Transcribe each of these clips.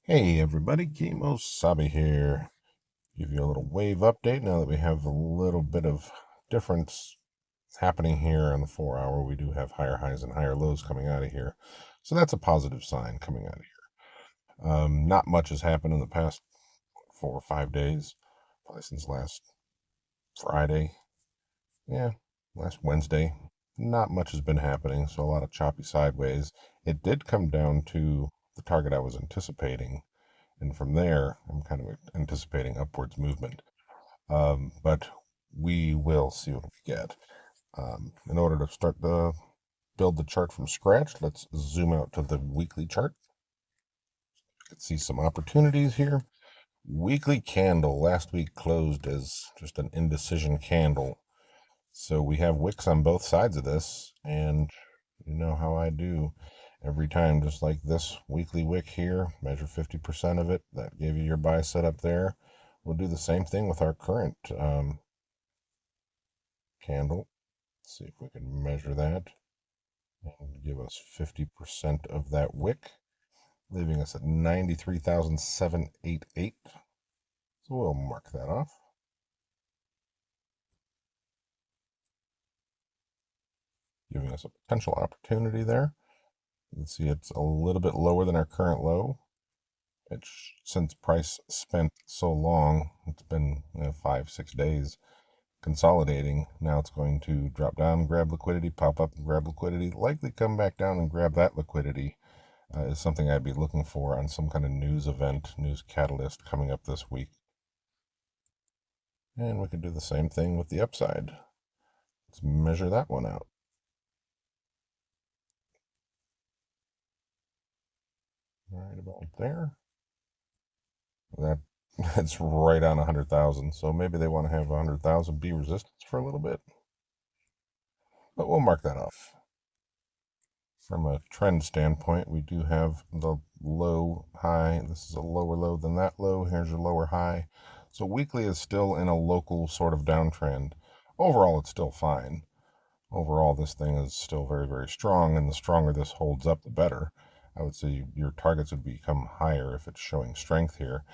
Hey everybody, Kimo Sabi here. Give you a little wave update now that we have a little bit of difference happening here on the 4 hour. We do have higher highs and higher lows coming out of here. So that's a positive sign coming out of here. Not much has happened in the past 4 or 5 days, probably since last Friday. Yeah, last Wednesday. Not much has been happening, so a lot of choppy sideways. It did come down to the target I was anticipating. And from there, I'm kind of anticipating upwards movement. But we will see what we get. In order to start the build the chart from scratch, let's zoom out to the weekly chart. You can see some opportunities here. Weekly candle last week closed as just an indecision candle. So we have wicks on both sides of this, and you know how I do. Every time, just like this weekly wick here, measure 50% of it. That gave you your buy setup there. We'll do the same thing with our current candle. Let's see if we can measure that and give us 50% of that wick, leaving us at 93,788. So we'll mark that off. Giving us a potential opportunity there. You can see it's a little bit lower than our current low. It's since price spent so long, it's been 5-6 days consolidating. Now it's going to drop down, grab liquidity, pop up and grab liquidity, likely come back down and grab that liquidity. Is something I'd be looking for on some kind of news event, news catalyst coming up this week. And we could do the same thing with the upside. Let's measure that one out. Right about there. That's right on 100,000. So maybe they want to have 100,000 be resistance for a little bit. But we'll mark that off. From a trend standpoint, we do have the low high. This is a lower low than that low. Here's your lower high. So weekly is still in a local sort of downtrend. Overall, it's still fine. Overall, this thing is still very, very strong, and the stronger this holds up, the better. I would say your targets would become higher if it's showing strength here.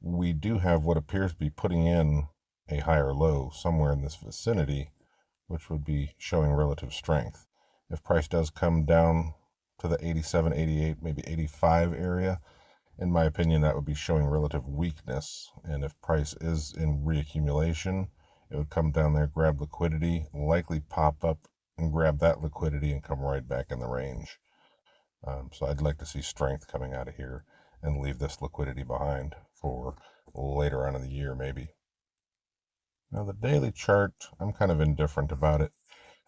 We do have what appears to be putting in a higher low somewhere in this vicinity, which would be showing relative strength. If price does come down to the 87, 88, maybe 85 area, in my opinion, that would be showing relative weakness. And if price is in reaccumulation, it would come down there, grab liquidity, likely pop up and grab that liquidity and come right back in the range. So I'd like to see strength coming out of here and leave this liquidity behind for later on in the year, maybe. Now the daily chart, I'm kind of indifferent about it.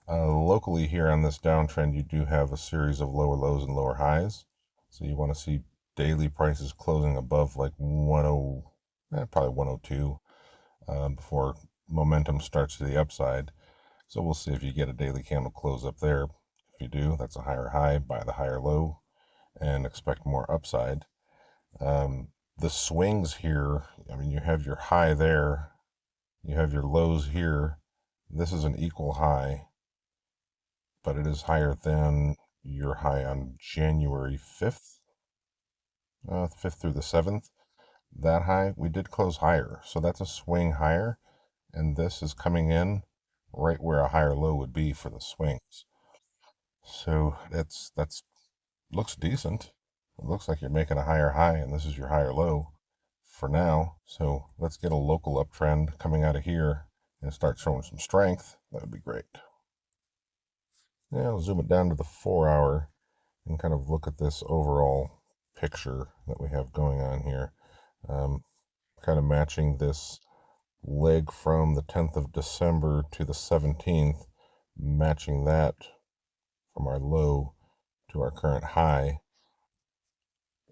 Locally here on this downtrend, you do have a series of lower lows and lower highs. So you want to see daily prices closing above like 10, probably 102 before momentum starts to the upside. So we'll see if you get a daily candle close up there. If you do, that's a higher high, buy the higher low, and expect more upside. The swings here, I mean, you have your high there, you have your lows here. This is an equal high, but it is higher than your high on January 5th, 5th through the 7th. That high, we did close higher, so that's a swing higher, and this is coming in right where a higher low would be for the swings. So that's looks decent. It looks like you're making a higher high, and this is your higher low for now. So let's get a local uptrend coming out of here and start showing some strength. That would be great. Now I'll zoom it down to the 4 hour and kind of look at this overall picture that we have going on here. Kind of matching this leg from the 10th of December to the 17th, matching that from our low to our current high.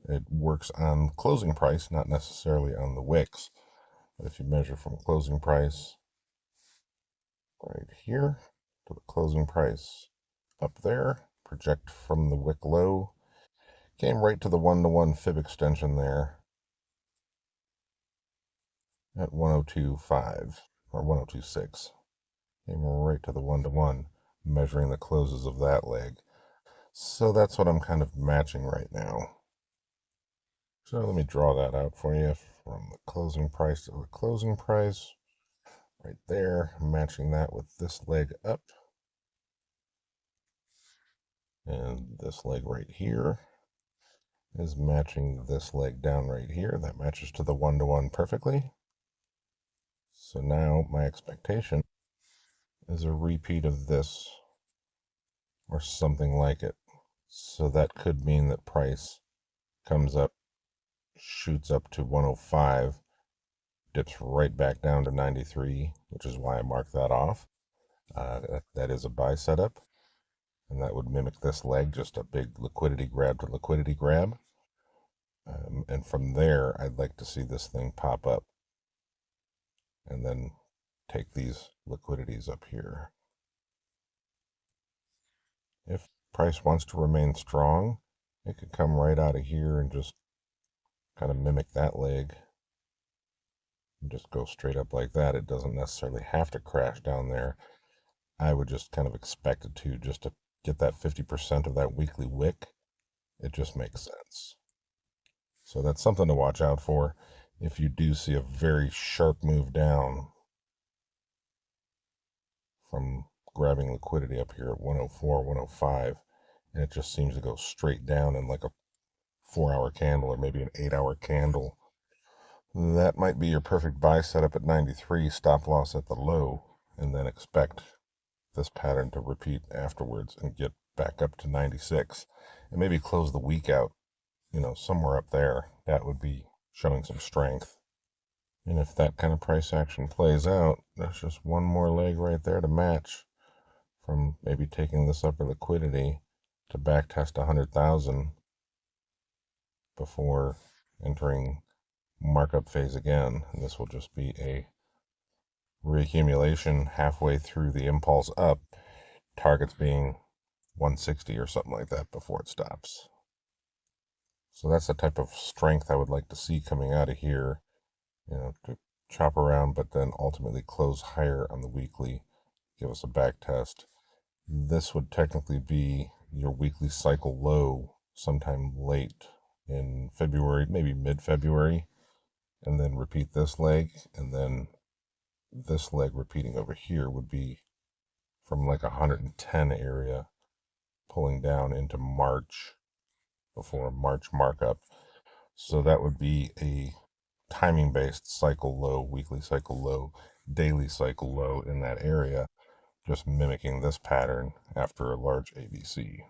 It works on closing price, not necessarily on the wicks. But if you measure from closing price right here to the closing price up there, project from the wick low, came right to the 1-to-1 fib extension there at 102.5 or 102.6. Came right to the 1-to-1, measuring the closes of that leg. So that's what I'm kind of matching right now. So let me draw that out for you from the closing price to the closing price. Right there, matching that with this leg up. And this leg right here is matching this leg down right here. That matches to the 1-to-1 perfectly. So now my expectation is a repeat of this or something like it. So that could mean that price comes up, shoots up to 105, dips right back down to 93, which is why I marked that off. That is a buy setup, and that would mimic this leg, just a big liquidity grab to liquidity grab. And from there, I'd like to see this thing pop up and then take these liquidities up here. If price wants to remain strong, it could come right out of here and just kind of mimic that leg and just go straight up like that. It doesn't necessarily have to crash down there. I would just kind of expect it to, just to get that 50% of that weekly wick. It just makes sense. So that's something to watch out for. If you do see a very sharp move down from grabbing liquidity up here at 104, 105, and it just seems to go straight down in like a 4-hour candle or maybe an 8-hour candle, that might be your perfect buy setup at 93, stop loss at the low, and then expect this pattern to repeat afterwards and get back up to 96 and maybe close the week out, somewhere up there. That would be showing some strength. And if that kind of price action plays out, there's just one more leg right there to match from maybe taking this upper liquidity to back test 100,000 before entering markup phase again. And this will just be a reaccumulation halfway through the impulse up, targets being 160 or something like that before it stops. So that's the type of strength I would like to see coming out of here, to chop around, but then ultimately close higher on the weekly, give us a back test. This would technically be your weekly cycle low sometime late in February, maybe mid-February, and then repeat this leg, and then this leg repeating over here would be from like 110 area pulling down into March before a March markup. So that would be a timing based cycle low, weekly cycle low, daily cycle low in that area, just mimicking this pattern after a large ABC.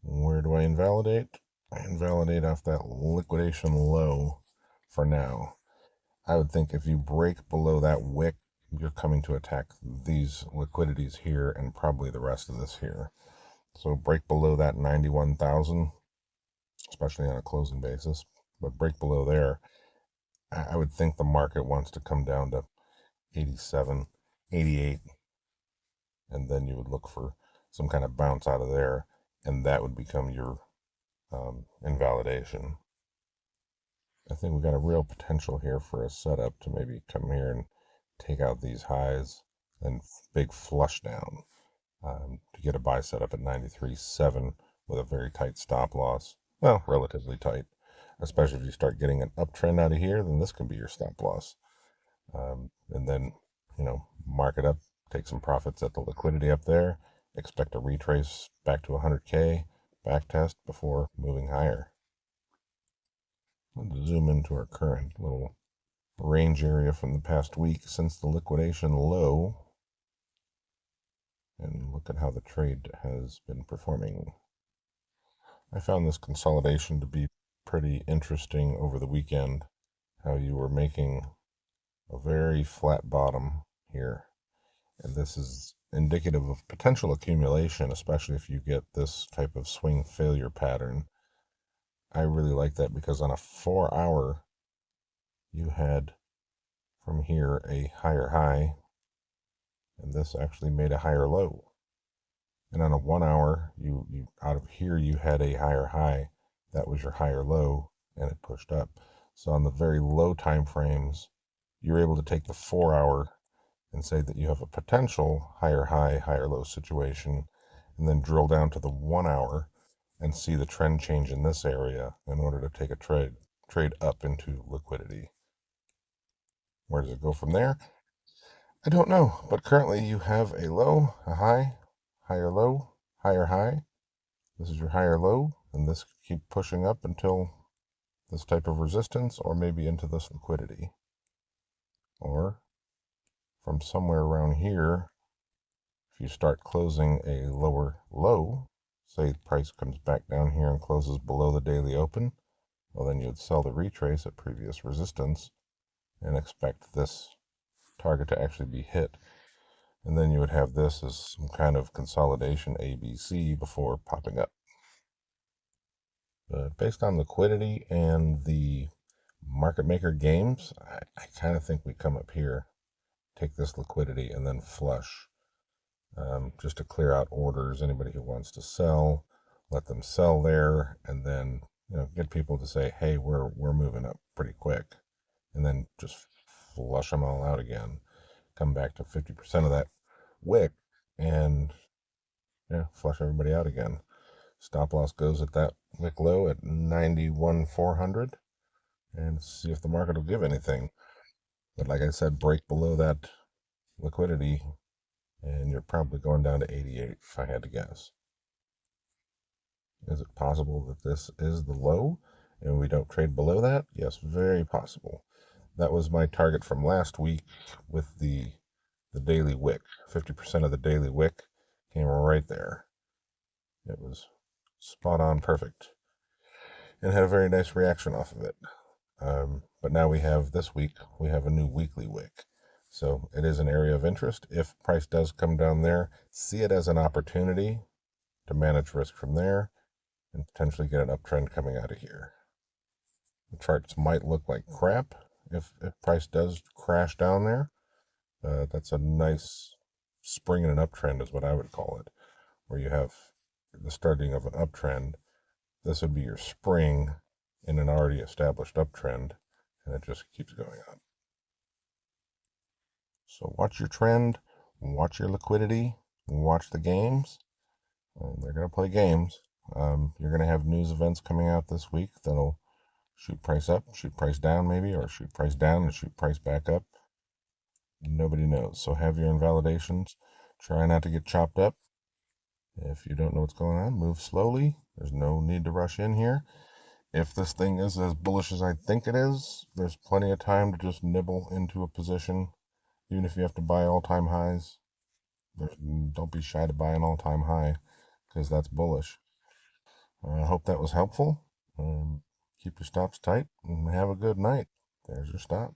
Where do I invalidate? I invalidate off that liquidation low for now. I would think if you break below that wick, you're coming to attack these liquidities here and probably the rest of this here. So break below that 91,000, especially on a closing basis, but break below there. I would think the market wants to come down to 87, 88, and then you would look for some kind of bounce out of there, and that would become your invalidation. I think we got a real potential here for a setup to maybe come here and take out these highs and big flush down to get a buy setup at 93.7 with a very tight stop loss. Well, relatively tight, especially if you start getting an uptrend out of here, then this can be your stop loss. And then, mark it up, take some profits at the liquidity up there, expect a retrace back to 100K, back test before moving higher. Let's zoom into our current little range area from the past week since the liquidation low and look at how the trade has been performing. I found this consolidation to be pretty interesting over the weekend, how you were making a very flat bottom here. And this is indicative of potential accumulation, especially if you get this type of swing failure pattern. I really like that because on a 4-hour, you had from here a higher high, and this actually made a higher low. And on a 1-hour, you out of here you had a higher high, that was your higher low, and it pushed up. So on the very low time frames, you're able to take the 4-hour and say that you have a potential higher high, higher low situation, and then drill down to the 1-hour and see the trend change in this area in order to take a trade up into liquidity. Where does it go from there? I don't know, but currently you have a low, a high, higher low, higher high. This is your higher low, and this could keep pushing up until this type of resistance, or maybe into this liquidity. Or from somewhere around here, if you start closing a lower low, say the price comes back down here and closes below the daily open, well, then you'd sell the retrace at previous resistance and expect this target to actually be hit. And then you would have this as some kind of consolidation ABC before popping up. But based on liquidity and the market maker games, I kind of think we come up here, take this liquidity, and then flush, just to clear out orders. Anybody who wants to sell, let them sell there, and then get people to say, hey, we're moving up pretty quick, and then just flush them all out again. Come back to 50% of that wick, and flush everybody out again. Stop loss goes at that wick low at 91,400, and see if the market will give anything. But like I said, break below that liquidity, and you're probably going down to 88 if I had to guess. Is it possible that this is the low and we don't trade below that? Yes, very possible. That was my target from last week with the daily wick. 50% of the daily wick came right there. It was spot on perfect and had a very nice reaction off of it. But now we have this week, we have a new weekly wick. So it is an area of interest. If price does come down there, see it as an opportunity to manage risk from there and potentially get an uptrend coming out of here. The charts might look like crap if price does crash down there. That's a nice spring in an uptrend is what I would call it, where you have the starting of an uptrend. This would be your spring in an already established uptrend, and it just keeps going up. So watch your trend, watch your liquidity, watch the games. They're going to play games. You're going to have news events coming out this week that'll shoot price up, shoot price down maybe, or shoot price down and shoot price back up. Nobody knows. So have your invalidations. Try not to get chopped up. If you don't know what's going on, move slowly. There's no need to rush in here. If this thing is as bullish as I think it is, there's plenty of time to just nibble into a position, even if you have to buy all-time highs. Don't be shy to buy an all-time high, because that's bullish. I hope that was helpful. Keep your stops tight and have a good night. There's your stop.